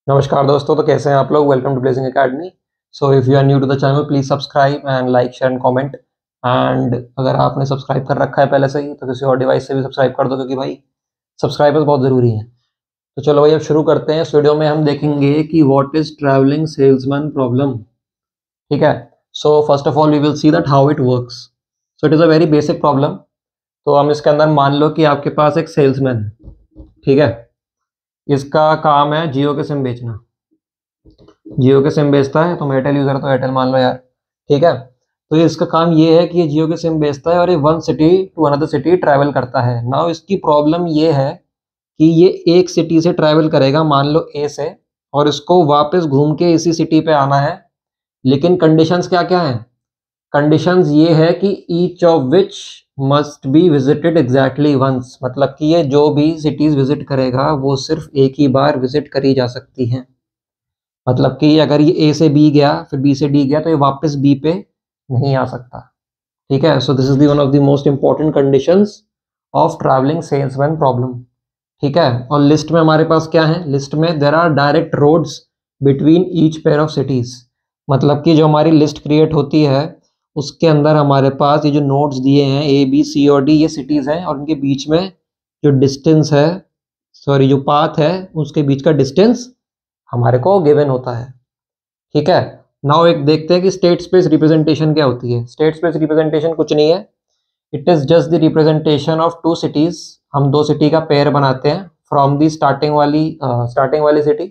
नमस्कार दोस्तों, तो कैसे हैं आप लोग। Welcome to blazing academy. So if you are new to the channel, please subscribe and like share and comment. And अगर आपने सब्सक्राइब कर रखा है पहले से ही, तो किसी और डिवाइस से भी सब्सक्राइब कर दो, क्योंकि भाई सब्सक्राइबर्स बहुत ज़रूरी हैं। तो चलो भाई, अब शुरू करते हैं। इस वीडियो में हम देखेंगे कि what is travelling salesman problem. ठीक है। So first of all we will see that how it works. So it is a very basic problem. तो हम इसके अंदर मान लो कि आपके पास एक सेल्समैन है। ठीक है। इसका काम है जियो के सिम बेचना। जियो के सिम बेचता है, तुम एयरटेल यूजर तो एयरटेल मान लो यार। ठीक है। तो ये इसका काम ये है कि ये जियो के सिम बेचता है और ये one city to another city travel करता है। नाउ इसकी प्रॉब्लम ये है कि ये एक सिटी से ट्रैवल करेगा, मान लो ए से, और इसको वापस घूम के इसी सिटी पे आना है। लेकिन कंडीशंस क्या क्या हैं? कंडीशंस ये है कि each of which must be visited exactly once. मतलब कि ये जो भी सिटीज विजिट करेगा वो सिर्फ एक ही बार विजिट करी जा सकती हैं। मतलब कि अगर ये ए से बी गया, फिर बी से डी गया, तो ये वापस बी पे नहीं आ सकता। ठीक है। So this is the one of the most important conditions of travelling salesman problem. ठीक है। और लिस्ट में हमारे पास क्या है? लिस्ट में there are direct roads between each pair of cities. मतलब कि जो हमारी लिस्ट क्रिएट होती है उसके अंदर हमारे पास ये जो नोड्स दिए हैं ए बी सी और डी, ये सिटीज हैं, और उनके बीच में जो डिस्टेंस है, सॉरी जो पाथ है, उसके बीच का डिस्टेंस हमारे को गिवन होता है। ठीक है। नाउ एक देखते हैं कि स्टेट स्पेस रिप्रेजेंटेशन क्या होती है। स्टेट स्पेस रिप्रेजेंटेशन कुछ नहीं है, it is just the representation of two cities. हम दो सिटी का पेयर बनाते हैं फ्रॉम दी स्टार्टिंग वाली city,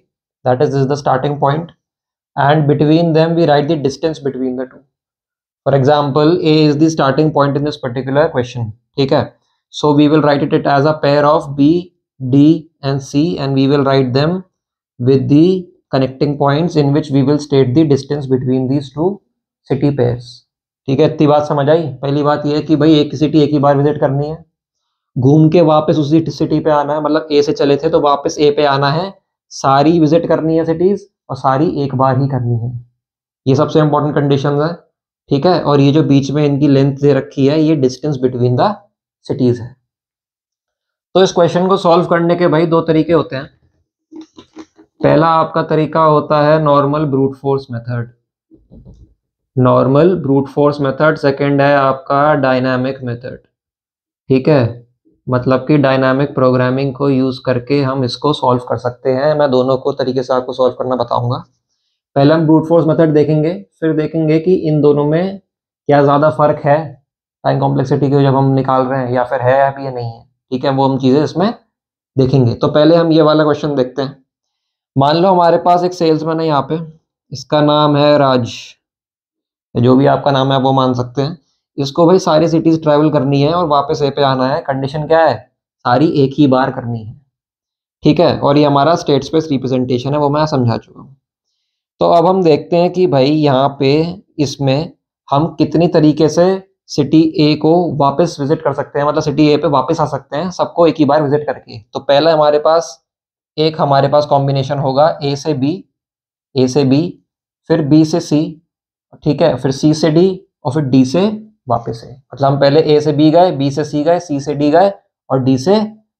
that is the starting point, and between them we write the distance between the two. For example, A is the starting point in this particular question. ठीक है। So we will write it as a pair of B, D and C, and we will write them with the connecting points in which we will state the distance between these two city pairs। ठीक है। इतनी बात समझ आई? पहली बात यह है कि भाई एक सिटी एक ही बार विजिट करनी है, घूम के वापस उसी सिटी पे आना है। मतलब ए से चले थे तो वापस ए पे आना है, सारी विजिट करनी है सिटीज, और सारी एक बार ही करनी है। ये सबसे इंपॉर्टेंट कंडीशन है। ठीक है। और ये जो बीच में इनकी लेंथ दे रखी है, ये डिस्टेंस बिटवीन द सिटीज है। तो इस क्वेश्चन को सॉल्व करने के भाई दो तरीके होते हैं। पहला आपका तरीका होता है normal brute force method. Normal brute force method. Second है आपका डायनामिक मेथड। ठीक है। मतलब कि डायनामिक प्रोग्रामिंग को यूज करके हम इसको सॉल्व कर सकते हैं। मैं दोनों को तरीके से आपको सॉल्व करना बताऊंगा। पहले हम ब्रूट फोर्स मेथड देखेंगे, फिर देखेंगे कि इन दोनों में क्या ज़्यादा फर्क है टाइम कॉम्प्लेक्सिटी को जब हम निकाल रहे हैं, या फिर है अभी या नहीं है। ठीक है। वो हम चीज़ें इसमें देखेंगे। तो पहले हम ये वाला क्वेश्चन देखते हैं। मान लो हमारे पास एक सेल्समैन है यहाँ पे, इसका नाम है राज, जो भी आपका नाम है वो मान सकते हैं। इसको भाई सारी सिटीज ट्रैवल करनी है और वापस ए पे आना है। कंडीशन क्या है? सारी एक ही बार करनी है। ठीक है। और ये हमारा स्टेट स्पेस रिप्रेजेंटेशन है, वो मैं समझा चुका हूँ। तो अब हम देखते हैं कि भाई यहाँ पे इसमें हम कितनी तरीके से सिटी ए को वापस विजिट कर सकते हैं, मतलब सिटी ए पे वापस आ सकते हैं सबको एक ही बार विजिट करके। तो पहले हमारे पास कॉम्बिनेशन होगा ए से बी, ए से बी, फिर बी से सी, ठीक है, फिर सी से डी, और फिर डी से वापस ए। मतलब हम पहले ए से बी गए, बी से सी गए, सी से डी गए, और डी से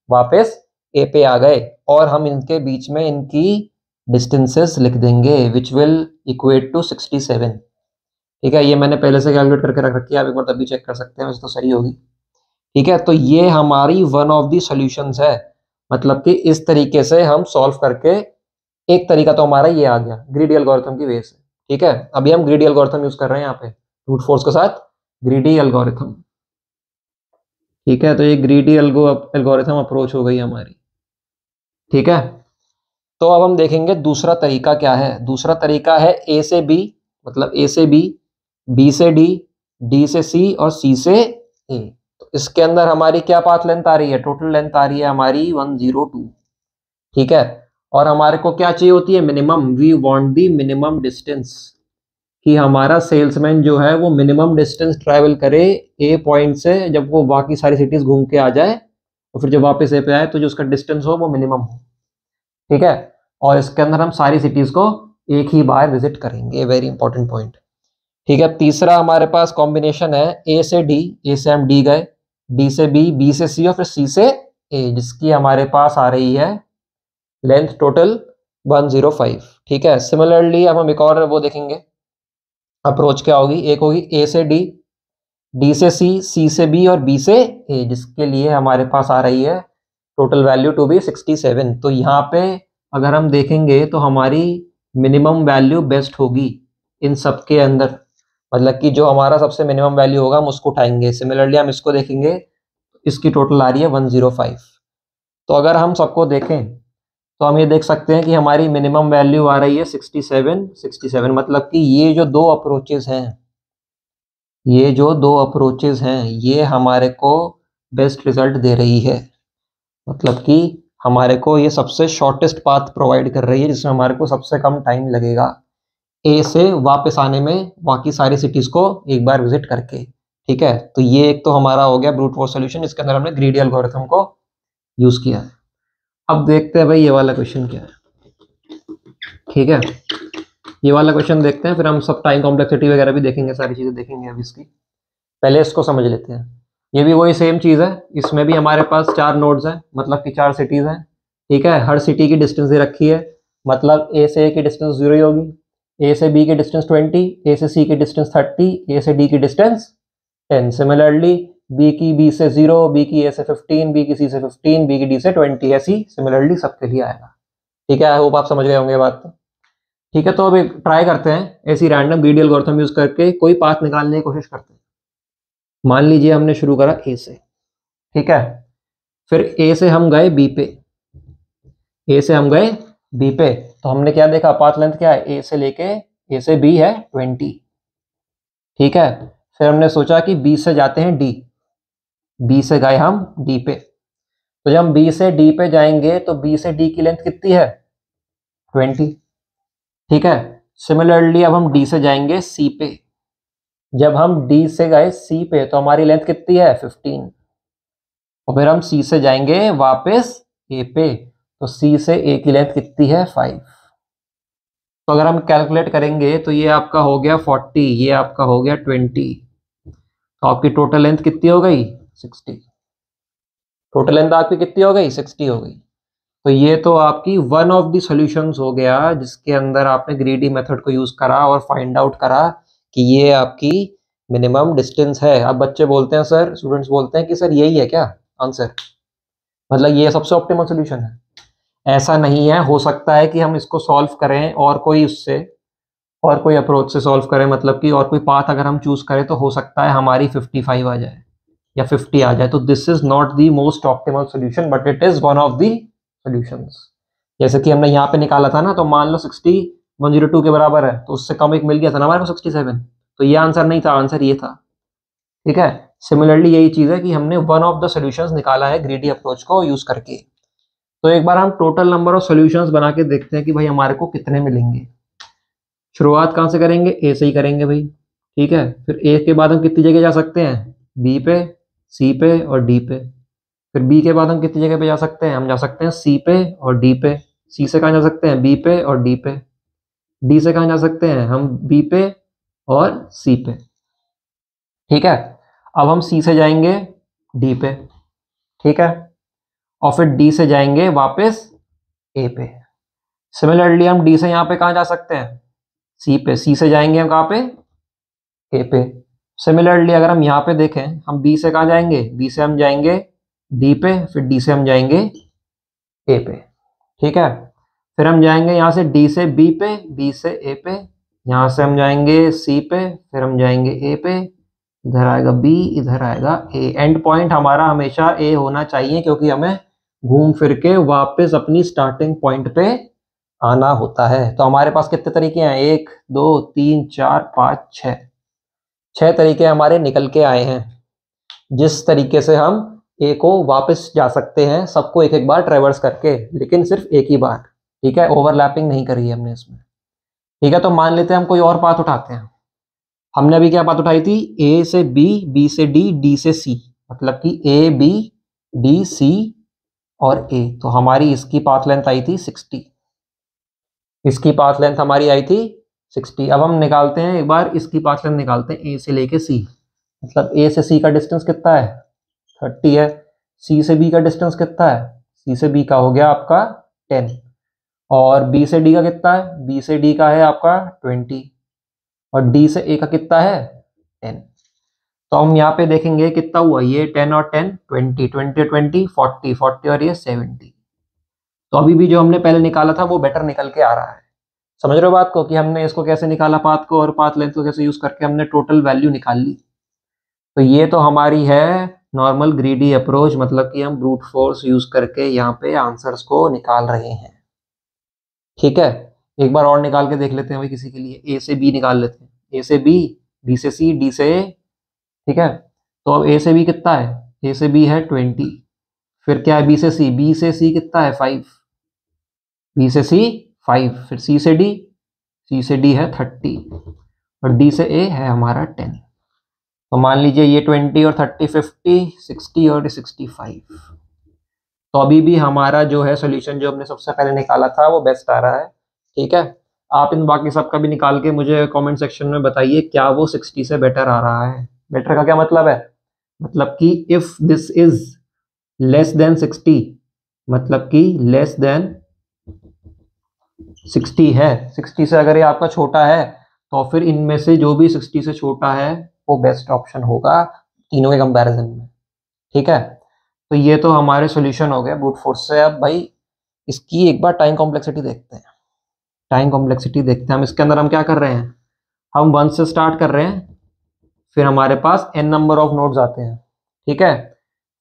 वापस ए पे आ गए। और हम इनके बीच में इनकी डिस्टेंसेस लिख देंगे विच विल इक्वेट टू 67। ठीक है। ये मैंने पहले से कैलकुलेट करके रख रखी है, आप एक बार तभी चेक कर सकते हैं, वैसे तो सही होगी। ठीक है। तो ये हमारी वन ऑफ दी सॉल्यूशंस है। मतलब कि इस तरीके से हम सॉल्व करके, एक तरीका तो हमारा ये आ गया ग्रीडी एल्गोरिथम की वजह से। ठीक है। अभी हम ग्रीडी एल्गोरिथम यूज कर रहे हैं यहाँ पे ब्रूट फोर्स के साथ, ग्रीडी एल्गोरिथम। ठीक है। तो ये ग्रीडी एल्गोरिथम अप्रोच हो गई हमारी। ठीक है। तो अब हम देखेंगे दूसरा तरीका क्या है। दूसरा तरीका है ए से बी, मतलब ए से बी से डी, डी से सी, और सी से ए। तो इसके अंदर हमारी क्या पाथ लेंथ आ रही है? टोटल लेंथ आ रही है हमारी 102। ठीक है। और हमारे को क्या चाहिए होती है? Minimum. We want the minimum distance, कि हमारा सेल्समैन जो है वो मिनिमम डिस्टेंस ट्रैवल करे ए पॉइंट से, जब वो बाकी सारी सिटीज घूम के आ जाए, और फिर जब वापस ए पे आए तो जो उसका डिस्टेंस हो वो मिनिमम हो। ठीक है। और इसके अंदर हम सारी सिटीज को एक ही बार विजिट करेंगे, वेरी इंपॉर्टेंट पॉइंट। ठीक है। तीसरा हमारे पास कॉम्बिनेशन है ए से डी, ए से हम डी गए, डी से बी, बी से सी, और फिर सी से ए, जिसकी हमारे पास आ रही है लेंथ टोटल 105। ठीक है, सिमिलरली अब हम एक और वो देखेंगे अप्रोच क्या होगी। एक होगी ए से डी, डी से सी, सी से बी और बी से ए, जिसके लिए हमारे पास आ रही है टोटल वैल्यू टू बी 67। तो यहाँ पे अगर हम देखेंगे तो हमारी मिनिमम वैल्यू बेस्ट होगी इन सब के अंदर, मतलब कि जो हमारा सबसे मिनिमम वैल्यू होगा हम उसको उठाएंगे। सिमिलरली हम इसको देखेंगे, इसकी टोटल आ रही है 105। तो अगर हम सबको देखें तो हम ये देख सकते हैं कि हमारी मिनिमम वैल्यू आ रही है 67। मतलब कि ये जो दो अप्रोचेज हैं, ये जो दो अप्रोचेज हैं ये हमारे को बेस्ट रिजल्ट दे रही है। मतलब कि हमारे को ये सबसे शॉर्टेस्ट पाथ प्रोवाइड कर रही है, जिसमें हमारे को सबसे कम टाइम लगेगा ए से वापस आने में, बाकी सारी सिटीज को एक बार विजिट करके। ठीक है, तो ये एक तो हमारा हो गया ब्रूट फोर्स सॉल्यूशन, इसके अंदर हमने ग्रीडी एल्गोरिथम को यूज किया है। अब देखते हैं भाई ये वाला क्वेश्चन क्या है। ठीक है, ये वाला क्वेश्चन देखते हैं, फिर हम सब टाइम कॉम्प्लेक्सिटी वगैरह भी देखेंगे, सारी चीजें देखेंगे। अभी इसकी पहले इसको समझ लेते हैं। ये भी वही सेम चीज है, इसमें भी हमारे पास 4 नोड्स हैं, मतलब कि 4 सिटीज हैं। ठीक है, हर सिटी की डिस्टेंस दे रखी है, मतलब ए से ए की डिस्टेंस 0 ही होगी, ए से बी की डिस्टेंस 20, ए से सी की डिस्टेंस 30, ए से डी की डिस्टेंस 10। सिमिलरली बी की बी से 0, बी की ए से 15, बी की सी से 15, बी की डी से 20, ऐसी सिमिलरली सबके लिए आएगा। ठीक है, आई होप आप समझ गए होंगे बात। ठीक है, तो अभी ट्राई करते हैं ऐसी रैंडम ग्रीडी एल्गोरिथम यूज करके कोई पाथ निकालने की कोशिश करते हैं। मान लीजिए हमने शुरू करा ए से, ठीक है, फिर ए से हम गए बी पे, ए से हम गए बी पे, तो हमने क्या देखा, पाथ लेंथ क्या है, ए से लेके ए से बी है 20। ठीक है, फिर हमने सोचा कि बी से जाते हैं डी, बी से गए हम डी पे, तो जब हम बी से डी पे जाएंगे तो बी से डी की लेंथ कितनी है, 20। ठीक है, सिमिलरली अब हम डी से जाएंगे सी पे, जब हम डी से गए सी पे तो हमारी लेंथ कितनी है, 15। और फिर हम सी से जाएंगे वापस ए पे, तो सी से ए की लेंथ कितनी है, 5। तो अगर हम कैलकुलेट करेंगे तो ये आपका हो गया 40, ये आपका हो गया 20, तो आपकी टोटल लेंथ कितनी हो गई, 60। टोटल लेंथ आपकी कितनी हो गई, 60 हो गई। तो ये तो आपकी वन ऑफ द सॉल्यूशंस हो गया जिसके अंदर आपने ग्रीडी मेथड को यूज करा और फाइंड आउट करा कि ये आपकी मिनिमम डिस्टेंस है। अब बच्चे बोलते हैं सर, स्टूडेंट्स बोलते हैं कि सर यही है क्या आंसर, मतलब ये सबसे ऑप्टिमल सॉल्यूशन है। ऐसा नहीं है, हो सकता है कि हम इसको सॉल्व करें और कोई उससे और कोई अप्रोच से सॉल्व करें, मतलब कि और कोई पाथ अगर हम चूज करें तो हो सकता है हमारी 55 आ जाए या 50 आ जाए। तो this is not the most optimal solution but it is one of the solutions. जैसे कि हमने यहाँ पे निकाला था ना, तो मान लो 60 102 के बराबर है, तो उससे कम एक मिल गया था ना हमारे को 67, तो ये आंसर नहीं था, आंसर ये था। ठीक है, सिमिलरली यही चीज है कि हमने वन ऑफ द सॉल्यूशंस निकाला है ग्रीडी अप्रोच को यूज करके। तो एक बार हम टोटल नंबर ऑफ सॉल्यूशंस बना के देखते हैं कि भाई हमारे को कितने मिलेंगे। शुरुआत कहाँ से करेंगे, ए से ही करेंगे भाई। ठीक है, फिर ए के बाद हम कितनी जगह जा सकते हैं, बी पे, सी पे और डी पे। फिर बी के बाद हम कितनी जगह पे जा सकते हैं, हम जा सकते हैं सी पे और डी पे। सी से कहाँ जा सकते हैं, बी पे और डी पे। डी से कहाँ जा सकते हैं, हम बी पे और सी पे। ठीक है, अब हम सी से जाएंगे डी पे, ठीक है, और फिर डी से जाएंगे वापस ए पे। सिमिलरली हम डी से यहाँ पे कहाँ जा सकते हैं, सी पे। सी से जाएंगे हम कहाँ पे, ए पे। सिमिलरली अगर हम यहाँ पे देखें, हम बी से कहाँ जाएंगे, बी से हम जाएंगे डी पे, फिर डी से हम जाएंगे ए पे। ठीक है, फिर हम जाएंगे यहाँ से डी से बी पे, बी से ए पे, यहाँ से हम जाएंगे सी पे, फिर हम जाएंगे ए पे, इधर आएगा बी, इधर आएगा ए। एंड पॉइंट हमारा हमेशा ए होना चाहिए क्योंकि हमें घूम फिर के वापस अपनी स्टार्टिंग पॉइंट पे आना होता है। तो हमारे पास कितने तरीके हैं, 1 2 3 4 5 6, 6 तरीके हमारे निकल के आए हैं जिस तरीके से हम ए को वापस जा सकते हैं, सबको एक एक बार ट्रेवर्स करके, लेकिन सिर्फ एक ही बार। ठीक है, ओवरलैपिंग नहीं करी है हमने इसमें। ठीक है, तो मान लेते हैं हम कोई और पाथ उठाते हैं। हमने अभी क्या बात उठाई थी, ए से बी, बी से डी, डी से सी, मतलब कि ए बी डी सी और ए। तो हमारी इसकी पाथ लेंथ आई थी 60, इसकी पाथ लेंथ हमारी आई थी 60। अब हम निकालते हैं एक बार इसकी पाथ लेंथ निकालते हैं, ए से लेके सी, मतलब ए से सी का डिस्टेंस कितना है, 30 है। सी से बी का डिस्टेंस कितना है, सी से बी का हो गया आपका 10। और बी से डी का कितना है, बी से डी का है आपका 20 और डी से ए का कितना है 10। तो हम यहाँ पे देखेंगे कितना हुआ, ये 10 और 10 20, 20 और 20 40, 40 और ये 70। तो अभी भी जो हमने पहले निकाला था वो बेटर निकल के आ रहा है। समझ रहे हो बात को कि हमने इसको कैसे निकाला पाथ को, और पाथ लेंथ को कैसे यूज करके हमने टोटल वैल्यू निकाल ली। तो ये तो हमारी है नॉर्मल ग्रीडी अप्रोच, मतलब कि हम ब्रूट फोर्स यूज करके यहाँ पे आंसर्स को निकाल रहे हैं। ठीक है, एक बार और निकाल के देख लेते हैं भाई किसी के लिए, ए से बी निकाल लेते हैं, ए से बी, बी से सी, डी से ए। ठीक है, तो अब ए से बी कितना है, ए से बी है 20, फिर क्या है बी से सी, बी से सी कितना है 5, बी से सी 5, फिर सी से डी, सी से डी है 30 और डी से ए है हमारा 10। तो मान लीजिए ये 20 और 30 50 60 और 65। तो अभी भी हमारा जो है सोल्यूशन जो हमने सबसे पहले निकाला था वो बेस्ट आ रहा है। ठीक है, आप इन बाकी सब का भी निकाल के मुझे कमेंट सेक्शन में बताइए क्या वो 60 से बेटर आ रहा है। बेटर का क्या मतलब है, मतलब कि if this is less than 60, मतलब कि लेस देन 60 है, 60 से अगर ये आपका छोटा है तो फिर इनमें से जो भी 60 से छोटा है वो बेस्ट ऑप्शन होगा तीनों के कंपैरिजन में। ठीक है, तो ये तो हमारे सॉल्यूशन हो गए ब्रूट फोर्स से। अब भाई इसकी एक बार टाइम कॉम्प्लेक्सिटी देखते हैं, टाइम कॉम्प्लेक्सिटी देखते हैं हम। इसके अंदर हम क्या कर रहे हैं, हम 1 से स्टार्ट कर रहे हैं, फिर हमारे पास n नंबर ऑफ नोड्स आते हैं। ठीक है,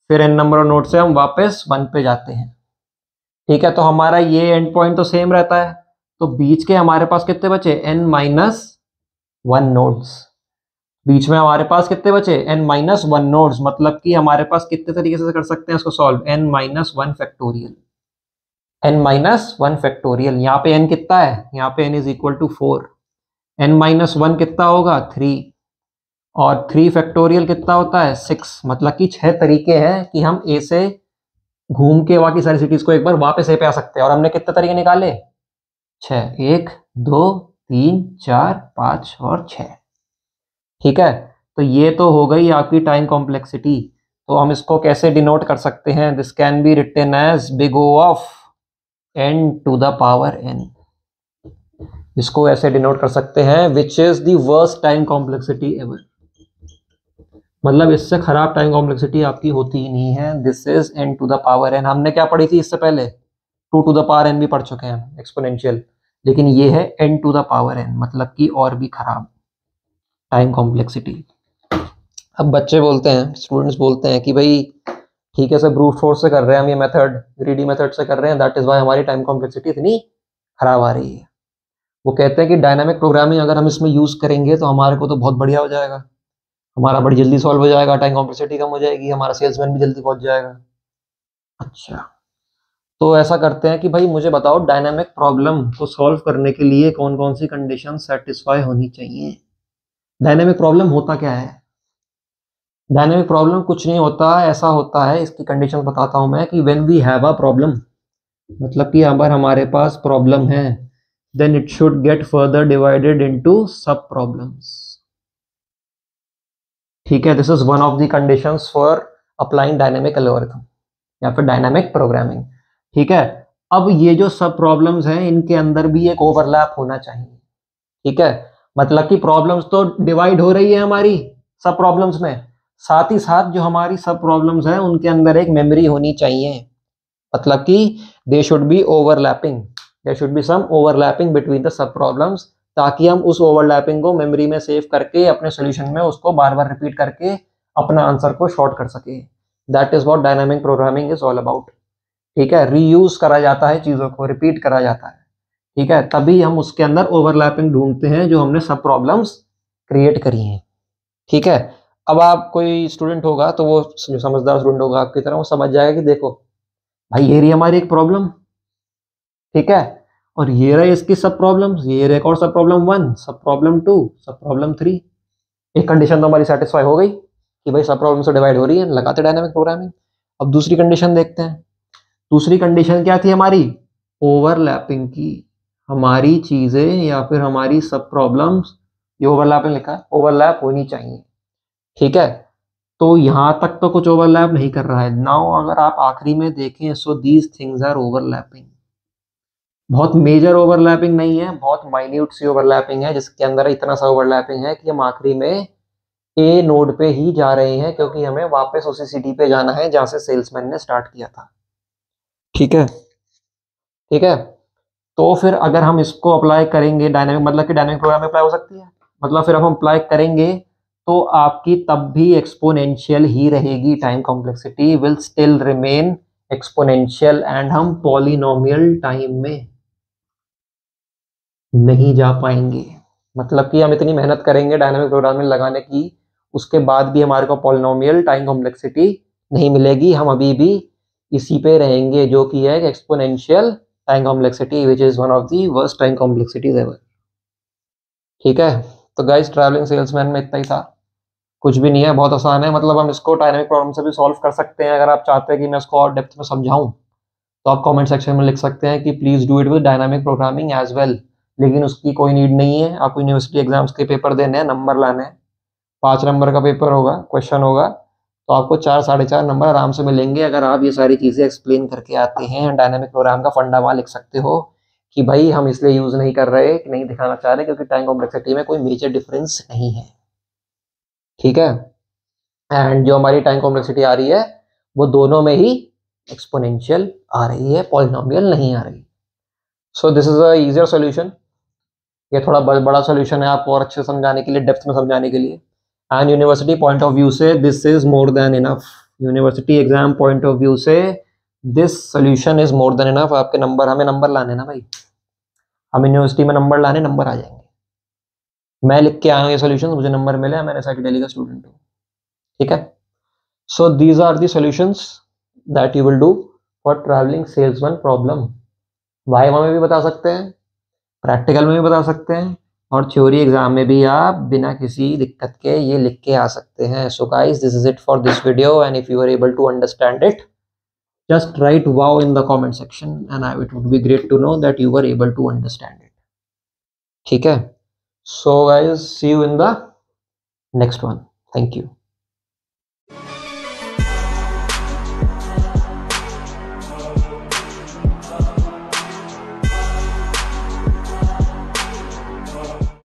फिर n नंबर ऑफ नोड से हम वापस 1 पे जाते हैं। ठीक है, तो हमारा ये एंड पॉइंट तो सेम रहता है, तो बीच के हमारे पास कितने बचे n माइनस 1 नोड्स। बीच में हमारे पास कितने बचे n माइनस 1 नोड्स, मतलब कि हमारे पास कितने तरीके से कर सकते हैं इसको solve, n minus 1 factorial, n minus 1 factorial. यहाँ पे n कितना है, यहाँ पे n is equal to 4, n minus 1 कितना होगा 3, और 3 फैक्टोरियल कितना होता है 6। मतलब कि 6 तरीके हैं कि हम a से घूम के बाकी सारी सिटीज को एक बार वापस ए पे आ सकते हैं। और हमने कितने तरीके निकाले 6, 1 2 3 4 5 और 6। ठीक है, तो ये तो हो गई आपकी टाइम कॉम्प्लेक्सिटी। तो हम इसको कैसे डिनोट कर सकते हैं, this can be written as big O of n to the power n। इसको ऐसे डिनोट कर सकते हैं which is the worst time complexity ever, मतलब इससे खराब टाइम कॉम्प्लेक्सिटी आपकी होती ही नहीं है। This is n to the power n। हमने क्या पढ़ी थी इससे पहले, 2 टू द पावर n भी पढ़ चुके हैं एक्सपोनेंशियल, लेकिन ये है n to the power n, मतलब कि और भी खराब टाइम कॉम्प्लेक्सिटी। अब बच्चे बोलते हैं, स्टूडेंट्स बोलते हैं कि भाई ठीक है सर ब्रूट फोर्स से कर रहे हैं हम, ये मेथड ग्रीडी मेथड से कर रहे हैं, दैट इज वाई हमारी टाइम कॉम्प्लेक्सिटी इतनी खराब आ रही है। वो कहते हैं कि डायनामिक प्रोग्रामिंग अगर हम इसमें यूज करेंगे तो हमारे को तो बहुत बढ़िया हो जाएगा, हमारा बड़ी जल्दी सॉल्व हो जाएगा, टाइम कॉम्प्लेक्सिटी कम हो जाएगी, हमारा सेल्समैन भी जल्दी पहुंच जाएगा। अच्छा, तो ऐसा करते हैं कि भाई मुझे बताओ डायनामिक प्रॉब्लम को सॉल्व करने के लिए कौन कौन सी कंडीशन सेटिस्फाई होनी चाहिए। डायनामिक प्रॉब्लम होता क्या है, डायनेमिक प्रॉब्लम कुछ नहीं होता, ऐसा होता है, इसकी कंडीशन बताता हूं मैं कि when we have a problem, मतलब कि अगर हमारे पास प्रॉब्लम है, then it should get further divided into sub problems. ठीक है, this is one of the conditions for applying dynamic algorithm या फिर डायनेमिक प्रोग्रामिंग। ठीक है, अब ये जो सब प्रॉब्लम्स हैं इनके अंदर भी एक ओवरलैप होना चाहिए। ठीक है, मतलब कि प्रॉब्लम्स तो डिवाइड हो रही है हमारी सब प्रॉब्लम्स में, साथ ही साथ जो हमारी सब प्रॉब्लम्स हैं उनके अंदर एक मेमोरी होनी चाहिए, मतलब कि they should be overlapping, there should be some overlapping between the sub problems, ताकि हम उस ओवरलैपिंग को मेमोरी में सेव करके अपने सोल्यूशन में उसको बार बार रिपीट करके अपना आंसर को शॉर्ट कर सके। That is what dynamic programming is all about. ठीक है, रीयूज करा जाता है चीजों को, रिपीट करा जाता है। ठीक है, तभी हम उसके अंदर ओवरलैपिंग ढूंढते हैं जो हमने सब प्रॉब्लम्स क्रिएट करी हैं। ठीक है, अब आप कोई स्टूडेंट होगा तो वो जो समझदार स्टूडेंट होगा आपकी तरह, वो समझ जाएगा कि देखो भाई ये रही हमारी एक प्रॉब्लम, ठीक है, और ये रहे इसकी सब प्रॉब्लम्स, ये रहे एक और सब प्रॉब्लम 1, सब प्रॉब्लम 2, सब प्रॉब्लम 3। एक कंडीशन तो हमारी सेटिस्फाई हो गई कि भाई सब प्रॉब्लम से डिवाइड हो रही है, लगाते डायनामिक प्रोग्रामिंग। अब दूसरी कंडीशन देखते हैं। दूसरी कंडीशन क्या थी हमारी, ओवरलैपिंग की। हमारी चीजें या फिर हमारी सब प्रॉब्लम्स, ये ओवरलैपिंग लिखा है, ओवरलैप होनी चाहिए। ठीक है, तो यहां तक तो कुछ ओवरलैप नहीं कर रहा है। नाउ अगर आप आखिरी में देखें, so these things are overlapping. बहुत मेजर ओवरलैपिंग नहीं है, बहुत माइन्यूट सी ओवरलैपिंग है, जिसके अंदर इतना सा ओवरलैपिंग है कि हम आखिरी में ए नोड पे ही जा रहे हैं, क्योंकि हमें वापस उसी सिटी पे जाना है जहां से सेल्समैन ने स्टार्ट किया था। ठीक है, ठीक है। तो फिर अगर हम इसको अप्लाई करेंगे डायनामिक, मतलब कि डायनामिक प्रोग्राम में अप्लाई हो सकती है, मतलब फिर हम अप्लाई करेंगे तो आपकी तब भी एक्सपोनेंशियल ही रहेगी, time complexity will still remain exponential, and हम पॉलिनोमियल टाइम में नहीं जा पाएंगे। मतलब कि हम इतनी मेहनत करेंगे डायनामिक प्रोग्रामिंग लगाने की, उसके बाद भी हमारे को पॉलिनोमियल टाइम कॉम्प्लेक्सिटी नहीं मिलेगी, हम अभी भी इसी पे रहेंगे, जो कि है exponential time complexity, which is one of the worst time complexities ever. ठीक है, तो गाइस ट्रैवलिंग सेल्समैन में इतना ही था, कुछ भी नहीं है, बहुत आसान है। मतलब हम इसको डायनामिक प्रॉब्लम से भी सॉल्व कर सकते हैं। अगर आप चाहते हैं कि मैं इसको और डेप्थ में समझाऊं तो आप कमेंट सेक्शन में लिख सकते हैं कि please do it with dynamic programming as well, लेकिन उसकी कोई नीड नहीं है। आपको यूनिवर्सिटी एग्जाम्स के पेपर देने हैं, नंबर लाने हैं, 5 नंबर का पेपर होगा, क्वेश्चन होगा, तो आपको 4-4.5 नंबर आराम से मिलेंगे अगर आप ये सारी चीजें एक्सप्लेन करके आते हैं। डायनामिक प्रोग्राम का फंडा वहां लिख सकते हो कि भाई हम इसलिए यूज नहीं कर रहे, कि नहीं दिखाना चाह रहे, क्योंकि टाइम कॉम्प्लेक्सिटी में कोई मेजर डिफरेंस नहीं है। ठीक है, एंड जो हमारी टाइम कॉम्प्लेक्सिटी आ रही है वो दोनों में ही एक्सपोनेंशियल आ रही है, पॉलिनोमियल नहीं आ रही। So this is a easier solution. ये थोड़ा बड़ा सोल्यूशन है आपको और अच्छे से समझाने के लिए, डेप्थ में समझाने के लिए। And university point of view से this is more than enough. University exam point of view से this solution is more than enough. आपके नंबर, हमें नंबर लाने ना भाई, हम यूनिवर्सिटी में नंबर लाने, नंबर आ जाएंगे। मैं लिख के आया हूँ ये सोल्यूशन, मुझे नंबर मिले, मैंने साइकिल का स्टूडेंट हूँ। ठीक है, so these are the solutions that you will do for travelling salesman problem. Viva में भी बता सकते हैं, प्रैक्टिकल में भी बता सकते हैं, और थ्योरी एग्जाम में भी आप बिना किसी दिक्कत के ये लिख के आ सकते हैं। So guys, this is it for this video, and if you are able to understand it, just write wow in the comment section, and it would be great to know that you were able to understand it. ठीक है, so guys, see you in the next one. Thank you.